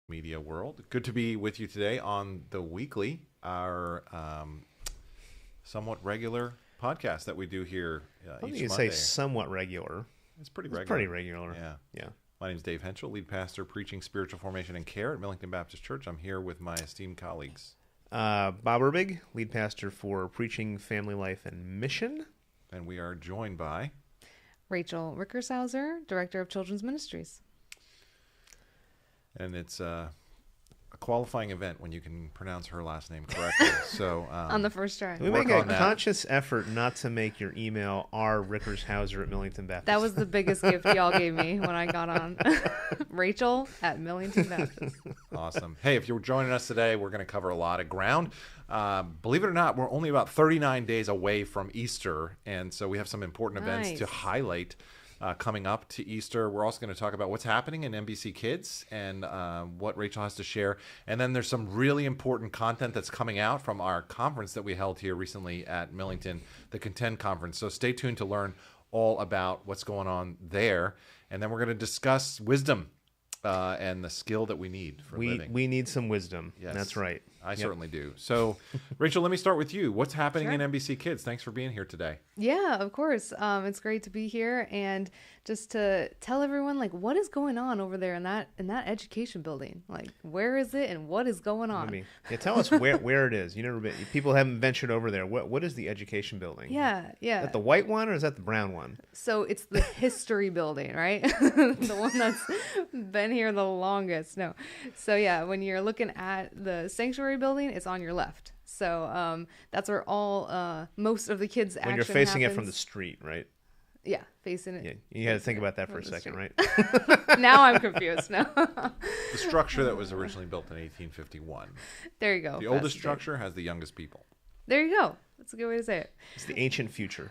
media world. Good to be with you today on the weekly, our somewhat regular podcast that we do here I think each you Monday. say somewhat regular. It's pretty It's regular. pretty regular. Yeah. Yeah. My name is Dave Henschel, lead pastor preaching spiritual formation and care at Millington Baptist Church. I'm here with my esteemed colleagues. Bob Erbig, lead pastor for preaching, family life, and mission. And we are joined by... Rachel Rickershauser, Director of Children's Ministries. And it's a qualifying event when you can pronounce her last name correctly. So On the first try. We Work make a on that. conscious effort not to make your email rrickershauser at Millington Baptist. That was the biggest gift y'all gave me when I got on. Rachel at Millington Baptist. Awesome. Hey, if you're joining us today, we're going to cover a lot of ground. Believe it or not, we're only about 39 days away from Easter, and so we have some important events to Nice. highlight coming up to Easter. We're also going to talk about what's happening in NBC Kids and what Rachel has to share. And then there's some really important content that's coming out from our conference that we held here recently at Millington, the Contend Conference. So stay tuned to learn all about what's going on there. And then we're going to discuss wisdom and the skill that we need for living. We need some wisdom. Yes. That's right. I certainly do. So, Rachel, let me start with you. What's happening Sure. in NBC Kids? Thanks for being here today. Yeah, of course. It's great to be here and just to tell everyone like what is going on over there in that education building. Like where is it and what is going on? I mean, tell us where it is. You never been. People haven't ventured over there. What is the education building? Yeah. Is that the white one or is that the brown one? So it's the history building, right? The one that's been here the longest. No. So yeah, when you're looking at the sanctuary building, it's on your left. So that's where all most of the kids action When you're facing it from the happens. street, right? Yeah, facing it. Yeah, you had to think facing about that it for a from the second, street. right? Now I'm confused. No. The structure that was originally built in 1851. There you go. The oldest That's structure has the youngest people. There you go. That's a good way to say it. It's the ancient future,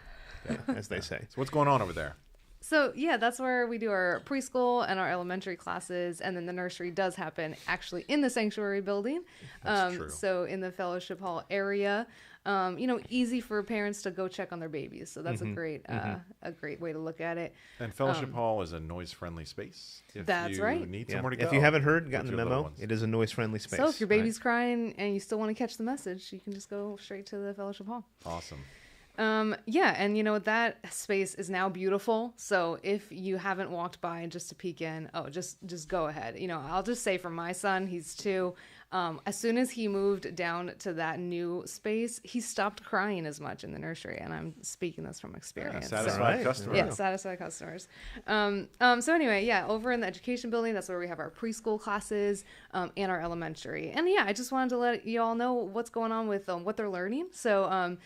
as they say. So what's going on over there? So yeah, that's where we do our preschool and our elementary classes, and then the nursery does happen actually in the sanctuary building. That's true. So in the fellowship hall area, easy for parents to go check on their babies. So that's a great way to look at it. And Fellowship Hall is a noise-friendly space. If That's you right. need Yeah. somewhere to go. If you haven't heard, with gotten the your little memo, ones. it is a noise-friendly space. So if your right? baby's crying and you still want to catch the message, you can just go straight to the fellowship hall. Awesome. Yeah, and that space is now beautiful. So if you haven't walked by and just to peek in, just go ahead. I'll just say for my son, he's 2. As soon as he moved down to that new space, he stopped crying as much in the nursery, and I'm speaking this from experience. Satisfied Right. customer. Yeah, satisfied customers. So anyway, yeah, over in the education building, that's where we have our preschool classes and our elementary. And yeah, I just wanted to let you all know what's going on with what they're learning. So,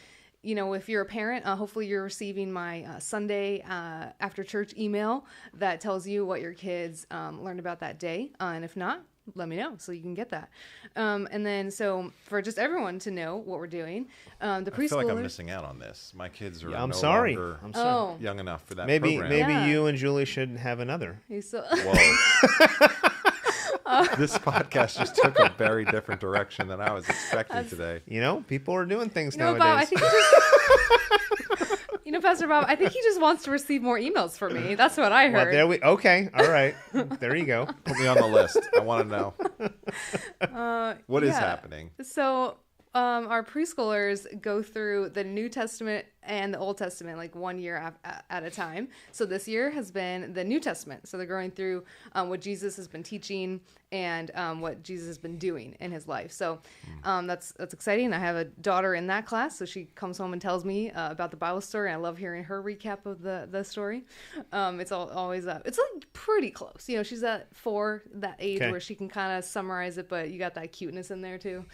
if you're a parent, hopefully you're receiving my Sunday after church email that tells you what your kids learned about that day. And if not, let me know so you can get that. And then, so for just everyone to know what we're doing, the I feel like I'm preschoolers. missing out on this. My kids are Yeah, I'm no sorry. longer I'm sorry. Oh, young enough for that Maybe program. Yeah. you and Julie should have another. he's so. Whoa. This podcast just took a very different direction than I was expecting today. People are doing things Bob, I nowadays. think he just, Pastor Bob, I think he just wants to receive more emails from me. That's what I Well, heard. okay, all right. There you go. Put me on the list. I want to know. What is yeah. happening? So our preschoolers go through the New Testament and the Old Testament like 1 year at a time. So this year has been the New Testament. So they're going through what Jesus has been teaching and what Jesus has been doing in his life. So that's exciting. I have a daughter in that class, so she comes home and tells me about the Bible story. I love hearing her recap of the story. It's always it's like pretty close. She's at 4, that age Okay. where she can kind of summarize it, but you got that cuteness in there too.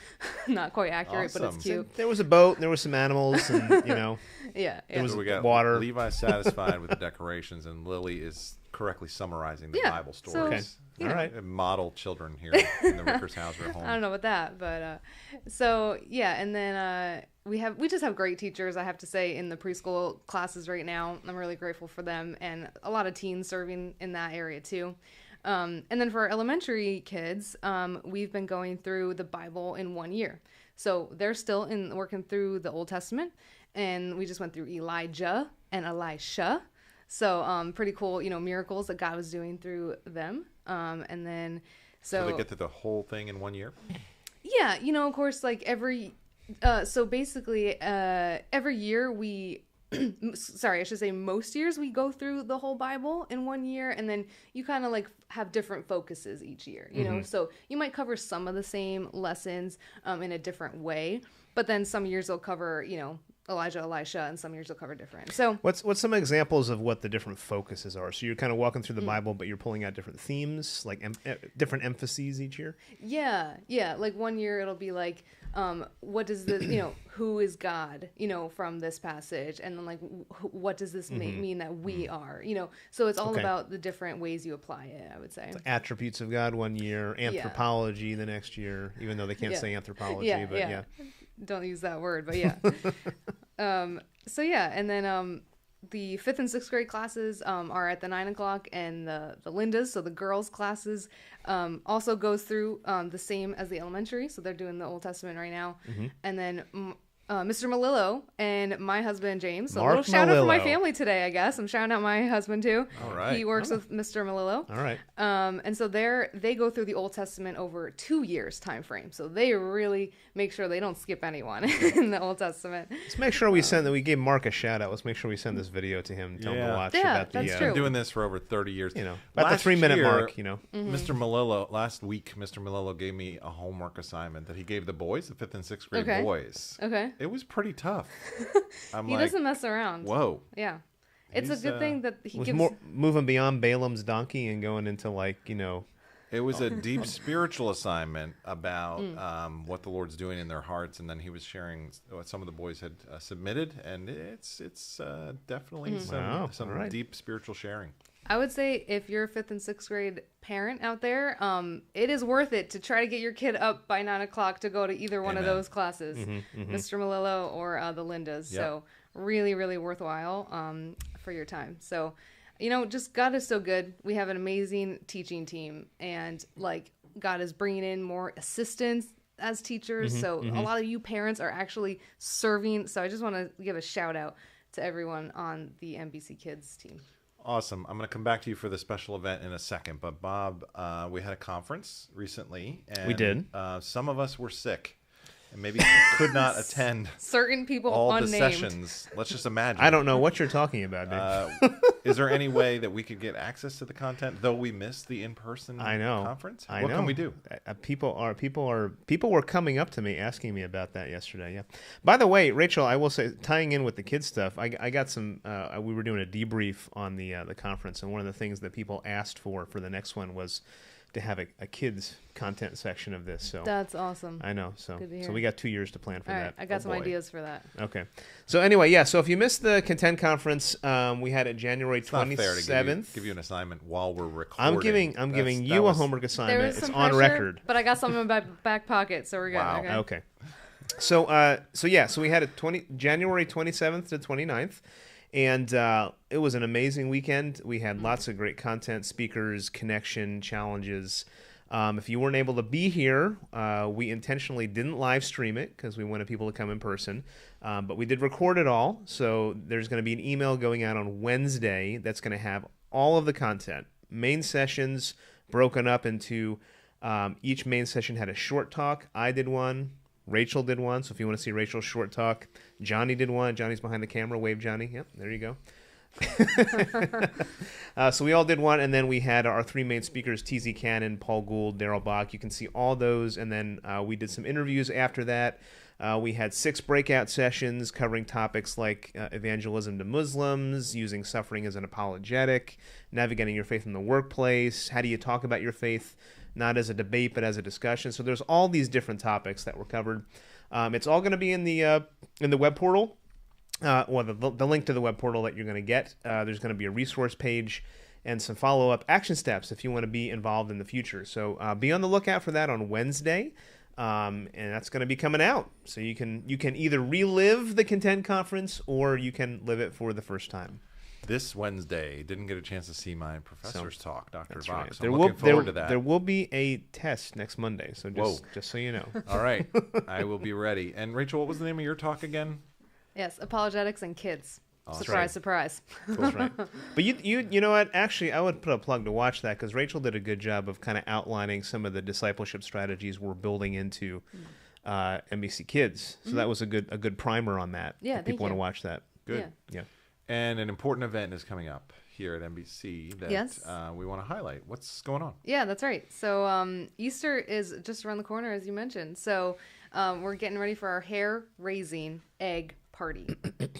Not quite accurate, but Awesome. it's cute. There was a boat, there was some animals, and Yeah. There was So we got water. Levi's satisfied with the decorations, and Lily is correctly summarizing the Yeah, Bible so- stories. all right. Model children here in the Rickershauser home. I don't know about that, but so yeah, and then we just have great teachers, I have to say, in the preschool classes right now. I'm really grateful for them, and a lot of teens serving in that area too. And then for our elementary kids, we've been going through the Bible in 1 year. So they're still working through the Old Testament, and we just went through Elijah and Elisha. So pretty cool, miracles that God was doing through them. And then So they get through the whole thing in 1 year? Yeah, of course, like so basically, every year sorry, I should say most years we go through the whole Bible in 1 year, and then you kind of like have different focuses each year, so you might cover some of the same lessons in a different way, but then some years they'll cover, Elijah, Elisha, and some years they'll cover different. So what's some examples of what the different focuses are? So you're kind of walking through the Bible, but you're pulling out different themes, like different emphases each year? Yeah. Like 1 year it'll be like, what does this, who is God, from this passage? And then like, what does this mean that we are, So it's all about the different ways you apply it, I would say. So attributes of God 1 year, anthropology the next year, even though they can't say anthropology, but yeah. Don't use that word, but yeah. So yeah, and then the 5th and 6th grade classes are at the 9 o'clock, and the Lindas, so the girls' classes, also goes through the same as the elementary. So they're doing the Old Testament right now. And then Mr. Malillo and my husband, James. So a little shout out for my family today, I guess. I'm shouting out my husband, too. All right. He works with Mr. Malillo. All right. And so they go through the Old Testament over 2 years time frame. So they really make sure they don't skip anyone in the Old Testament. Let's make sure we gave Mark a shout out. Let's make sure we send this video to him. Tell him to watch about that's I've true. been doing this for over 30 years. About the 3-minute mark, Mr. Malillo, last week, Mr. Malillo gave me a homework assignment that he gave the boys, the 5th and 6th grade boys. Okay. It was pretty tough. He doesn't mess around. Whoa. Yeah. It's a good thing that he was gives... more moving beyond Balaam's donkey and going into It was a deep spiritual assignment about what the Lord's doing in their hearts, and then he was sharing what some of the boys had submitted, and it's definitely some deep spiritual sharing. I would say if you're a 5th and 6th grade parent out there, it is worth it to try to get your kid up by 9 o'clock to go to either one of those classes, Mr. Malillo or the Lindas. Yep. So really, really worthwhile for your time. So, just God is so good. We have an amazing teaching team, and like God is bringing in more assistants as teachers. So a lot of you parents are actually serving. So I just want to give a shout out to everyone on the NBC Kids team. Awesome. I'm going to come back to you for the special event in a second. But Bob, we had a conference recently. And, we did. Some of us were sick and maybe could not attend certain people all unnamed. the sessions. Let's just imagine. I don't know what you're talking about, Dave. Is there any way that we could get access to the content, though we missed the in-person conference? What can we do? People were coming up to me asking me about that yesterday. Yeah. By the way, Rachel, I will say, tying in with the kids stuff, I got some. We were doing a debrief on the conference, and one of the things that people asked for the next one was to have a kids content section of this. So that's awesome. I know. So we got 2 years to plan for that. I got some ideas for that. Okay. So anyway, yeah. So if you missed the Contend conference, we had it January 27th. Not fair to give you an assignment while we're recording. I'm giving you a homework assignment. It's on record. But I got something in my back pocket, so we're good. Wow. Okay. So we had it January 27th to 29th. And it was an amazing weekend. We had lots of great content, speakers, connection, challenges. If you weren't able to be here, we intentionally didn't live stream it because we wanted people to come in person. But we did record it all. So there's going to be an email going out on Wednesday that's going to have all of the content. Main sessions broken up into each main session had a short talk. I did one. Rachel did one, so if you want to see Rachel's short talk, Johnny did one. Johnny's behind the camera. Wave, Johnny. Yep, there you go. So we all did one, and then we had our 3 main speakers, TZ Cannon, Paul Gould, Daryl Bach. You can see all those, and then we did some interviews after that. We had 6 breakout sessions covering topics like evangelism to Muslims, using suffering as an apologetic, navigating your faith in the workplace, how do you talk about your faith, not as a debate, but as a discussion. So there's all these different topics that were covered. It's all going to be in the web portal, the link to the web portal that you're going to get. There's going to be a resource page and some follow-up action steps if you want to be involved in the future. So be on the lookout for that on Wednesday, and that's going to be coming out. So you can either relive the Contend Conference or you can live it for the first time. This Wednesday, didn't get a chance to see my professor's talk, Dr. Bach. Right. So I'm looking forward to that. There will be a test next Monday, so just so you know. All right. I will be ready. And Rachel, what was the name of your talk again? Yes, apologetics and kids. Surprise, surprise. That's right. But you know what? Actually, I would put a plug to watch that because Rachel did a good job of kind of outlining some of the discipleship strategies we're building into NBC Kids. So that was a good primer on that. Yeah, if people want to thank you. watch that. Good. Yeah. Yeah. And an important event is coming up here at NBC that Yes. we want to highlight. What's going on? Yeah, that's right. So Easter is just around the corner, as you mentioned. So we're getting ready for our hair-raising egg party.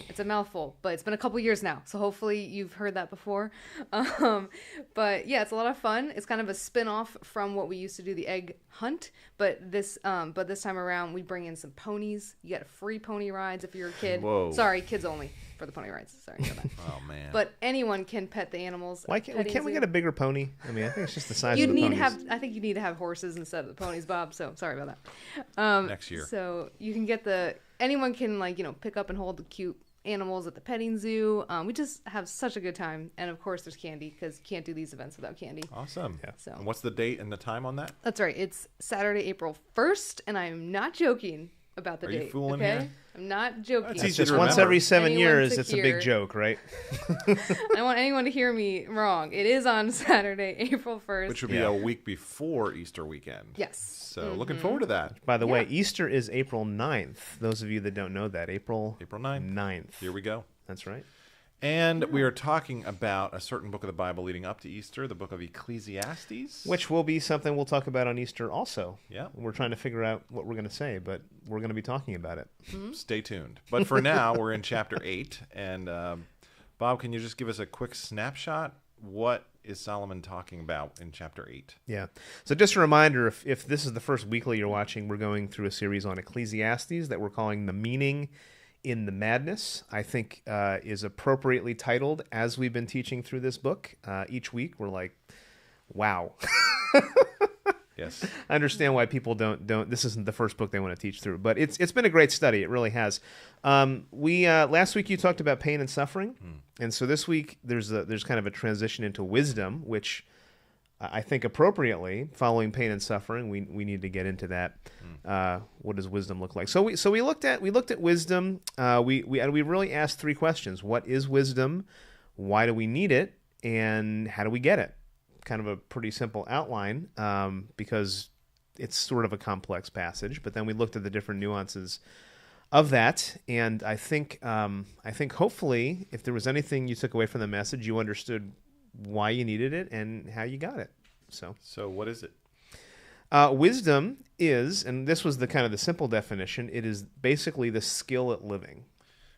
It's a mouthful, but it's been a couple years now, so hopefully you've heard that before. But yeah, it's a lot of fun. It's kind of a spin-off from what we used to do, the egg hunt. But this time around, we bring in some ponies. You get free pony rides if you're a kid. Whoa. Sorry, kids only for the pony rides. Sorry about that. Oh man. But anyone can pet the animals. Why can't we get a bigger pony? I mean, I think it's just the size You of the need ponies. I think you need to have horses instead of the ponies, Bob. So sorry about that. Next year. So you can get anyone can pick up and hold the cute animals at the petting zoo. We just have such a good time, and of course there's candy because you can't do these events without candy. Awesome. Yeah. So- And what's the date and the time on that? That's right. It's Saturday, April 1st, and I'm not joking about the Are you date. fooling okay? here? I'm not joking. That's It's easy just to once remember. every 7 Anyone years, to it's a hear. big joke, right? I don't want anyone to hear me wrong. It is on Saturday, April 1st. Which would be Yeah. a week before Easter weekend. Yes. So looking forward to that. By the way, Yeah. Easter is April 9th. Those of you that don't know that, April 9th. 9th. Here we go. That's right. And we are talking about a certain book of the Bible leading up to Easter, the book of Ecclesiastes. Which will be something we'll talk about on Easter also. Yeah. We're trying to figure out what we're going to say, but we're going to be talking about it. Stay tuned. But for now, we're in chapter 8. And Bob, can you just give us a quick snapshot? What is Solomon talking about in chapter 8? Yeah. So just a reminder, if this is the first weekly you're watching, we're going through a series on Ecclesiastes that we're calling The Meaning in the Madness. I think is appropriately titled as we've been teaching through this book. Each week we're like, wow. Yes. I understand why people don't. This isn't the first book they want to teach through, but it's been a great study. It really has. We last week you talked about pain and suffering, and so this week there's kind of a transition into wisdom, which I think appropriately, following pain and suffering, we need to get into that. What does wisdom look like? So we looked at wisdom. We really asked 3 questions: What is wisdom? Why do we need it? And how do we get it? Kind of a pretty simple outline because it's sort of a complex passage. But then we looked at the different nuances of that, and I think hopefully, if there was anything you took away from the message, you understood why you needed it and how you got it. So what is it? wisdom is, and this was the kind of the simple definition, it is basically the skill at living.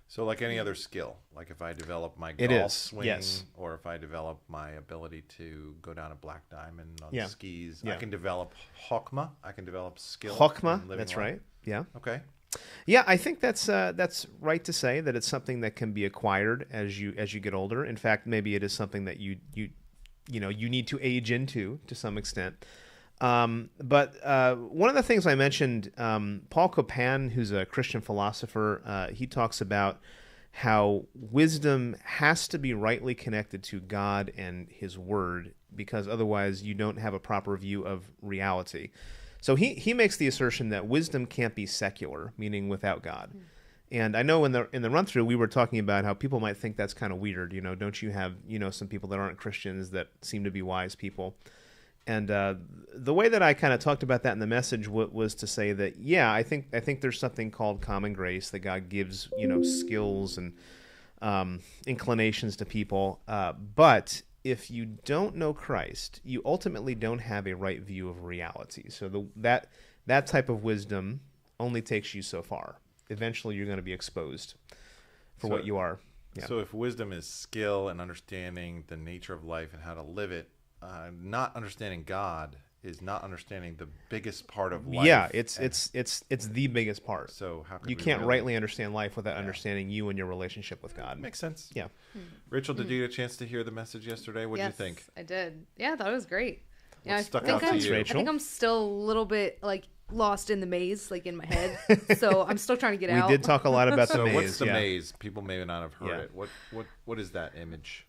So like any other skill, like if I develop my It golf is, swing, yes. or if I develop my ability to go down a black diamond on Yeah. skis, Yeah. I can develop chokmah. I can develop skill. Chokmah, in living that's life. right. Yeah. Okay. Yeah, I think that's right to say that it's something that can be acquired as you get older. In fact, maybe it is something that you need to age into to some extent. But one of the things I mentioned, Paul Copan, who's a Christian philosopher, he talks about how wisdom has to be rightly connected to God and His Word, because otherwise you don't have a proper view of reality. So he makes the assertion that wisdom can't be secular, meaning without God. And I know in the run through we were talking about how people might think that's kind of weird. Don't you have some people that aren't Christians that seem to be wise people? And the way that I kind of talked about that in the message was to say that I think there's something called common grace that God gives skills and inclinations to people, but if you don't know Christ, you ultimately don't have a right view of reality. So that type of wisdom only takes you so far. Eventually, you're going to be exposed for what you are. Yeah. So if wisdom is skill and understanding the nature of life and how to live it, not understanding God is not understanding the biggest part of life. Yeah, it's the biggest part. So how could you we can't really- rightly understand life without understanding you and your relationship with God. Makes sense. Yeah. Rachel, did you get a chance to hear the message yesterday? What did Yes, you think? I did. Yeah, I thought it was great. Yeah, What I stuck think out to I'm, you? I think I'm still a little bit lost in the maze, in my head. So I'm still trying to get We out. did talk a lot about the So maze. what's the yeah. maze? People may not have heard Yeah. it. What is that image?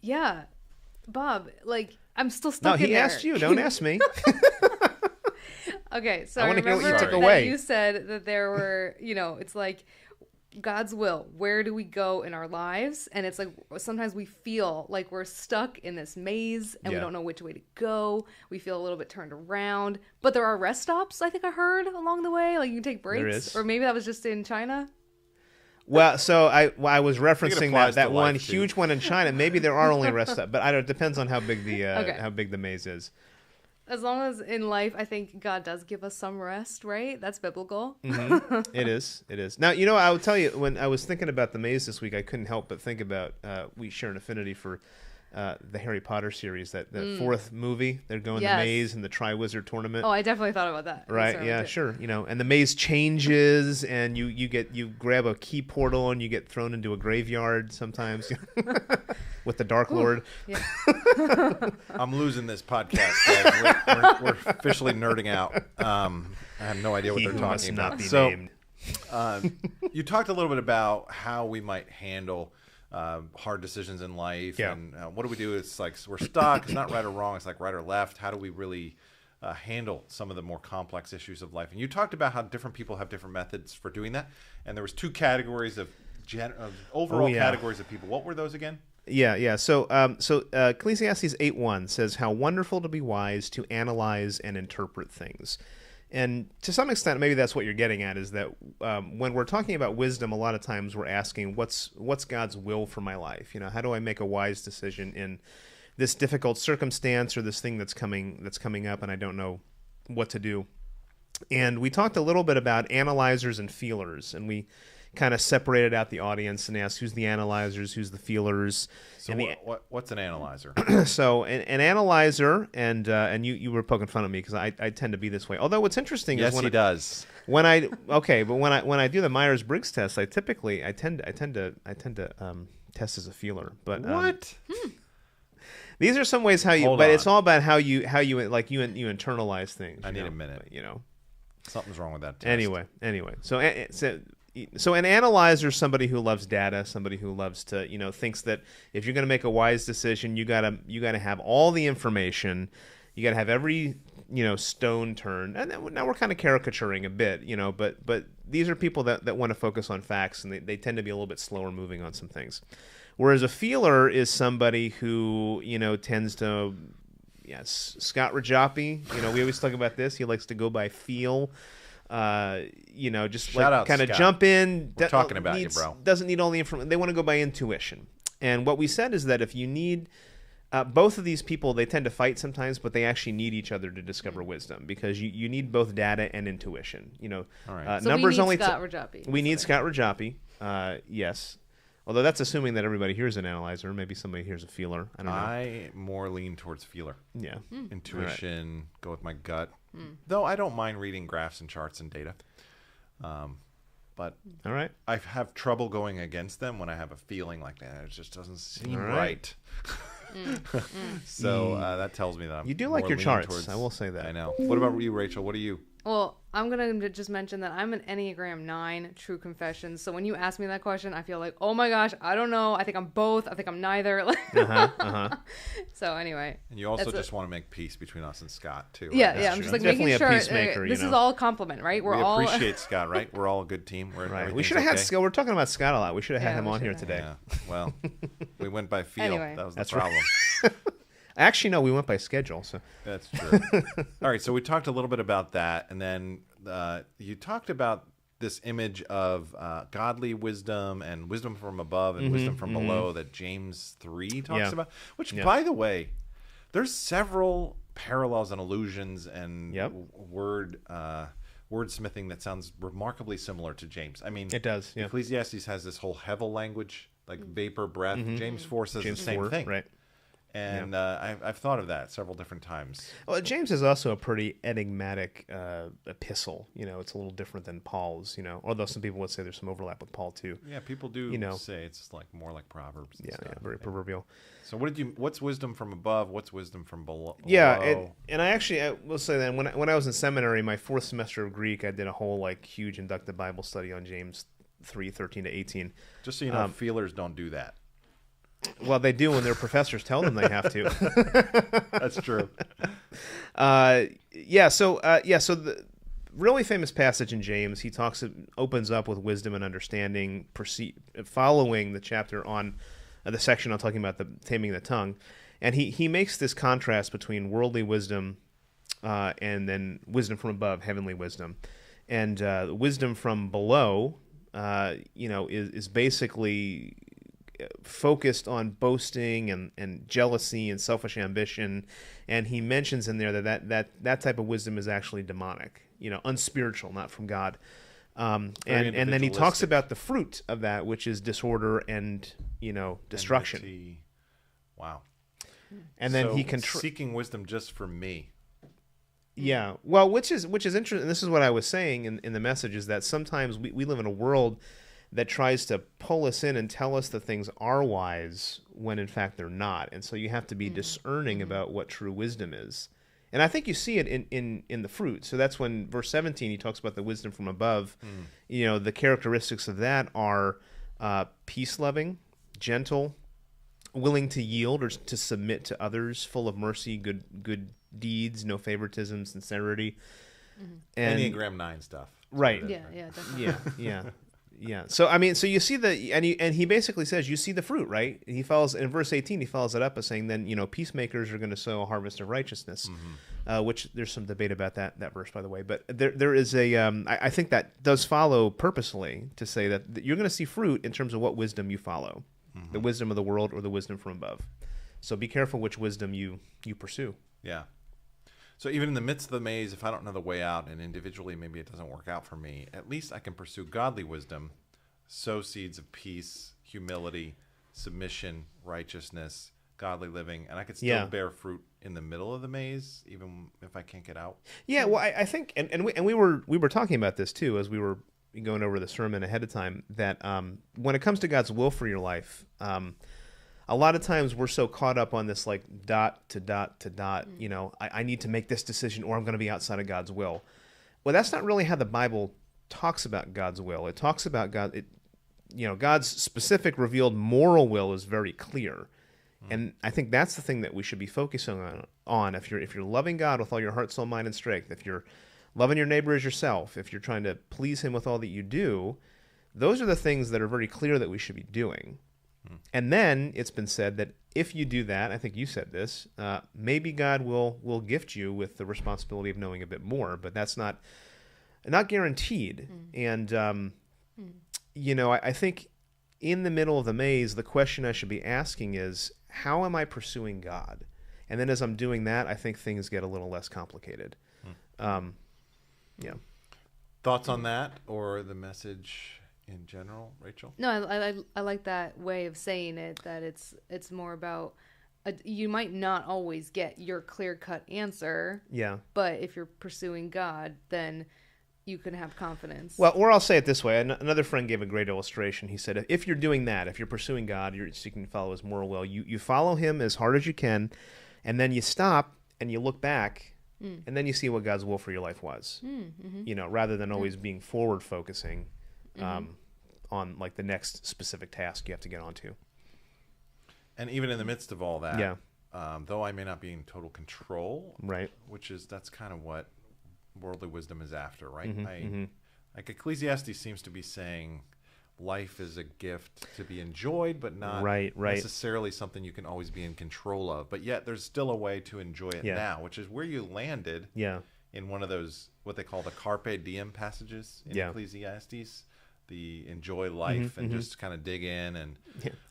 Yeah, Bob. I'm still stuck. No, in he there. asked you. Don't ask me. Okay, so I I wanna hear what you remember took that away. you said that there were, it's like God's will. Where do we go in our lives? And it's like sometimes we feel like we're stuck in this maze and we don't know which way to go. We feel a little bit turned around. But there are rest stops, I think I heard, along the way. Like you can take breaks. There is. Or maybe that was just in China. Well, so I was referencing applies that to one life, too. huge one in China. Maybe there are only rest stops, but I don't. It depends on how big the Okay. how big the maze is. As long as in life, I think God does give us some rest, right? That's biblical. It is. It is. Now, you know, I will tell you, when I was thinking about the maze this week, I couldn't help but think about we share an affinity for the Harry Potter series, that fourth movie. They're going Yes. the maze and the Triwizard Tournament. Oh, I definitely thought about that. Right, Certainly yeah, did. sure. You know, and the maze changes, and you grab a key portal, and you get thrown into a graveyard sometimes with the Dark Lord. Yeah. I'm losing this podcast, guys. We're officially nerding out. I have no idea what He they're who talking must not about. be So, named. you talked a little bit about how we might handle hard decisions in life, Yeah. and what do we do? It's like we're stuck. It's not right or wrong. It's like right or left. How do we really handle some of the more complex issues of life? And you talked about how different people have different methods for doing that. And there was two categories of overall yeah. categories of people. What were those again? Yeah. So Ecclesiastes 8:1 says, "How wonderful to be wise, to analyze and interpret things." And to some extent, maybe that's what you're getting at, is that when we're talking about wisdom, a lot of times we're asking, what's God's will for my life? You know, how do I make a wise decision in this difficult circumstance or this thing that's coming up, and I don't know what to do? And we talked a little bit about analyzers and feelers, and we kind of separated out the audience and asked who's the analyzers, who's the feelers. So and what's an analyzer? so an analyzer, and you were poking fun at me because I tend to be this way. Although what's interesting Yes, is he does. when I do the Myers-Briggs test, I tend to test as a feeler. But What? these are some ways how you. Hold but on. it's all about how you like you internalize things. I you need know? a minute. But, you know. Something's wrong with that test. Anyway. So an analyzer is somebody who loves data, somebody who loves to, thinks that if you're going to make a wise decision, you gotta have all the information, you gotta have every stone turned. And then, now we're kind of caricaturing a bit, but these are people that want to focus on facts, and they tend to be a little bit slower moving on some things. Whereas a feeler is somebody who tends to. Yes, Scott Rajapi. We always talk about this. He likes to go by feel. Just Shout out, kind of Scott. jump in. We're talking about you, bro. Doesn't need all the information. They want to go by intuition. And what we said is that if you need both of these people, they tend to fight sometimes, but they actually need each other to discover wisdom, because you need both data and intuition. All right. So numbers we need only. Scott Rajapi. We need Scott Rajapi. Yes. Although that's assuming that everybody here's an analyzer. Maybe somebody here's a feeler. I don't know. I more lean towards feeler. Yeah. Intuition, go with my gut. Though I don't mind reading graphs and charts and data. But All right. I have trouble going against them when I have a feeling like that. It just doesn't seem All right. So that tells me that I'm You do like more your leaning charts. towards- I will say that. I know. What about you, Rachel? What are you? Well, I'm going to just mention that I'm an Enneagram 9 True Confessions. So when you ask me that question, I feel like, oh my gosh, I don't know. I think I'm both. I think I'm neither. So anyway. And you also That's just want to make peace between us and Scott, too. right? Yeah, That's yeah. I'm true. just like Definitely making a sure peacemaker, this is all a compliment, right? We're we all appreciate Scott, right? We're all a good team. Right. We Everything's should have had okay. Scott. We're talking about Scott a lot. We should have had Yeah, him we on here should today. Yeah. Well, we went by feel. Anyway. That was the That's right. problem. Actually, no, we went by schedule. So That's true. All right, so we talked a little bit about that, and then you talked about this image of godly wisdom and wisdom from above and wisdom from below that James 3 talks Yeah. about. Which, Yeah. by the way, there's several parallels and allusions and Yep. wordsmithing that sounds remarkably similar to James. I mean, it does. Yeah. Ecclesiastes has this whole hevel language, like vapor, breath. James 4 says James the same 4, thing. right? And I've thought of that several different times. Well, James is also a pretty enigmatic epistle. It's a little different than Paul's. Although some people would say there's some overlap with Paul too. Yeah, people do say it's like more like Proverbs. And Yeah, stuff. very proverbial. So what's wisdom from above? What's wisdom from below? Yeah, and I will say that when I was in seminary, my fourth semester of Greek, I did a whole huge inductive Bible study on James 3:13-18. Just so you know, feelers don't do that. Well, they do when their professors tell them they have to. That's true. So really famous passage in James. He opens up with wisdom and understanding, following the chapter on the section on talking about the taming the tongue, and he makes this contrast between worldly wisdom and then wisdom from above, heavenly wisdom, and wisdom from below, is basically focused on boasting and jealousy and selfish ambition, and he mentions in there that type of wisdom is actually demonic, unspiritual, not from God. And then he talks about the fruit of that, which is disorder and destruction. Enmity. Wow. And then so seeking wisdom just for me. Yeah. Well, which is interesting. And this is what I was saying in the message, is that sometimes we live in a world that tries to pull us in and tell us that things are wise when in fact they're not. And so you have to be discerning about what true wisdom is. And I think you see it in the fruit. So that's when verse 17, he talks about the wisdom from above. The characteristics of that are peace-loving, gentle, willing to yield or to submit to others, full of mercy, good deeds, no favoritism, sincerity. And Enneagram 9 stuff. Right. Yeah, definitely. Yeah. So you see and he basically says you see the fruit, right? He follows in verse 18. He follows it up by saying, then peacemakers are going to sow a harvest of righteousness, which there's some debate about that verse, by the way. But there is I think that does follow purposely to say that you're going to see fruit in terms of what wisdom you follow, the wisdom of the world or the wisdom from above. So be careful which wisdom you pursue. Yeah. So even in the midst of the maze, if I don't know the way out and individually maybe it doesn't work out for me, at least I can pursue godly wisdom, sow seeds of peace, humility, submission, righteousness, godly living, and I could still bear fruit in the middle of the maze, even if I can't get out. Yeah, well, I think, and we were talking about this too as we were going over the sermon ahead of time, that when it comes to God's will for your life, a lot of times we're so caught up on this like dot to dot to dot, I need to make this decision or I'm going to be outside of God's will. Well, that's not really how the Bible talks about God's will. It talks about God's specific revealed moral will is very clear. And I think that's the thing that we should be focusing on. If you're loving God with all your heart, soul, mind, and strength, if you're loving your neighbor as yourself, if you're trying to please him with all that you do, those are the things that are very clear that we should be doing. And then it's been said that if you do that, I think you said this, maybe God will gift you with the responsibility of knowing a bit more, but that's not guaranteed. And, I think in the middle of the maze, the question I should be asking is, how am I pursuing God? And then as I'm doing that, I think things get a little less complicated. Yeah. Thoughts on that or the message in general, Rachel? No, I like that way of saying it, that it's more about you might not always get your clear-cut answer. Yeah. But if you're pursuing God, then you can have confidence. Well, or I'll say it this way. Another friend gave a great illustration. He said, if you're doing that, if you're pursuing God, you're seeking to follow his moral will, you follow him as hard as you can, and then you stop and you look back, and then you see what God's will for your life was. Rather than always being forward-focusing on like the next specific task you have to get onto. And even in the midst of all that, yeah. Though I may not be in total control, right? That's kind of what worldly wisdom is after, right? Like Ecclesiastes seems to be saying, life is a gift to be enjoyed, but not necessarily something you can always be in control of. But yet, there's still a way to enjoy it now, which is where you landed. Yeah. In one of those what they call the carpe diem passages in Ecclesiastes. The enjoy life and just kind of dig in and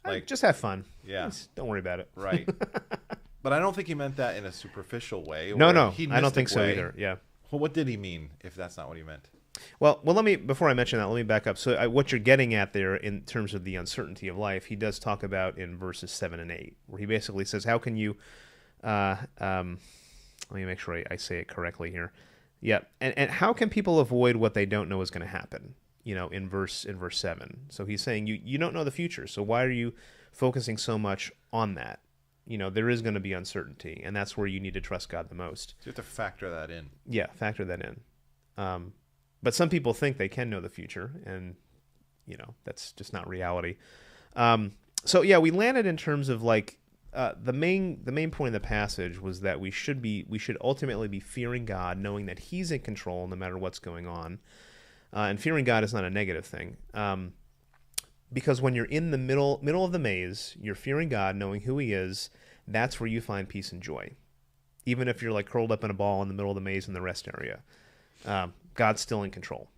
like just have fun. Yeah, just don't worry about it. Right. But I don't think he meant that in a superficial way. No, I don't think so either. Yeah. Well, what did he mean if that's not what he meant? Well, let me before I mention that, let me back up. So, what you're getting at there in terms of the uncertainty of life, he does talk about in verses 7 and 8, where he basically says, "How can you?" Let me make sure I say it correctly here. Yeah, and how can people avoid what they don't know is going to happen? In verse 7. So he's saying you don't know the future. So why are you focusing so much on that? There is going to be uncertainty, and that's where you need to trust God the most. So you have to factor that in. Yeah, factor that in. But some people think they can know the future, and that's just not reality. So yeah, we landed in terms of like the main point of the passage was that we should ultimately be fearing God, knowing that He's in control no matter what's going on, and fearing God is not a negative thing, because when you're in the middle of the maze, you're fearing God, knowing who He is. That's where you find peace and joy, even if you're like curled up in a ball in the middle of the maze in the rest area. God's still in control,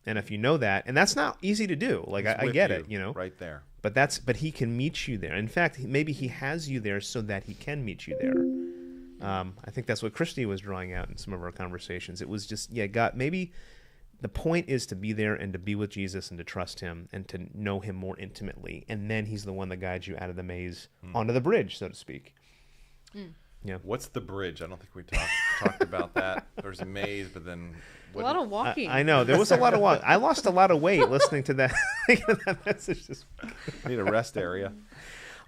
and if you know that, and that's not easy to do. Like I get it, right there. But He can meet you there. In fact, maybe He has you there so that He can meet you there. I think that's what Christy was drawing out in some of our conversations. It was just, God, maybe the point is to be there and to be with Jesus and to trust Him and to know Him more intimately. And then He's the one that guides you out of the maze onto the bridge, so to speak. Yeah. What's the bridge? I don't think we talked about that. There's a maze, but then A lot of walking. I know there was a lot of walk. I lost a lot of weight listening to that. That message just need a rest area.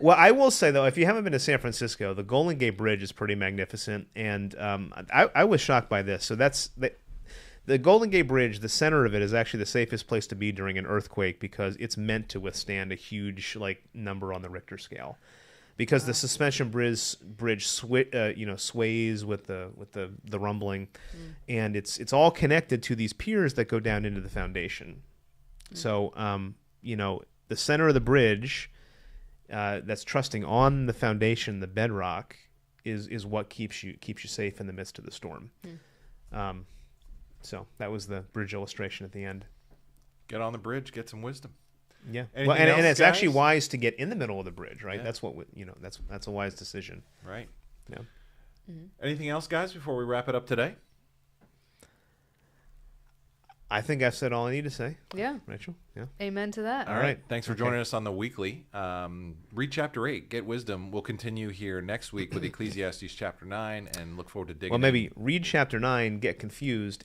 Well, I will say though, if you haven't been to San Francisco, the Golden Gate Bridge is pretty magnificent, and I was shocked by this. So that's the Golden Gate Bridge. The center of it is actually the safest place to be during an earthquake because it's meant to withstand a huge number on the Richter scale. Because the suspension bridge sways with the rumbling, and it's all connected to these piers that go down into the foundation. So the center of the bridge that's trusting on the foundation, the bedrock, is what keeps you safe in the midst of the storm. So that was the bridge illustration at the end. Get on the bridge, get some wisdom. Yeah, Anything and else, it's guys? actually wise to get in the middle of the bridge, right? Yeah. That's what that's a wise decision. Right. Yeah. Anything else, guys, before we wrap it up today? I think I've said all I need to say. Yeah. Rachel. Yeah. Amen to that. All right. Thanks for joining us on the weekly. Read chapter 8, Get Wisdom. We'll continue here next week with Ecclesiastes chapter 9 and look forward to digging Well, maybe in. read chapter 9, get confused,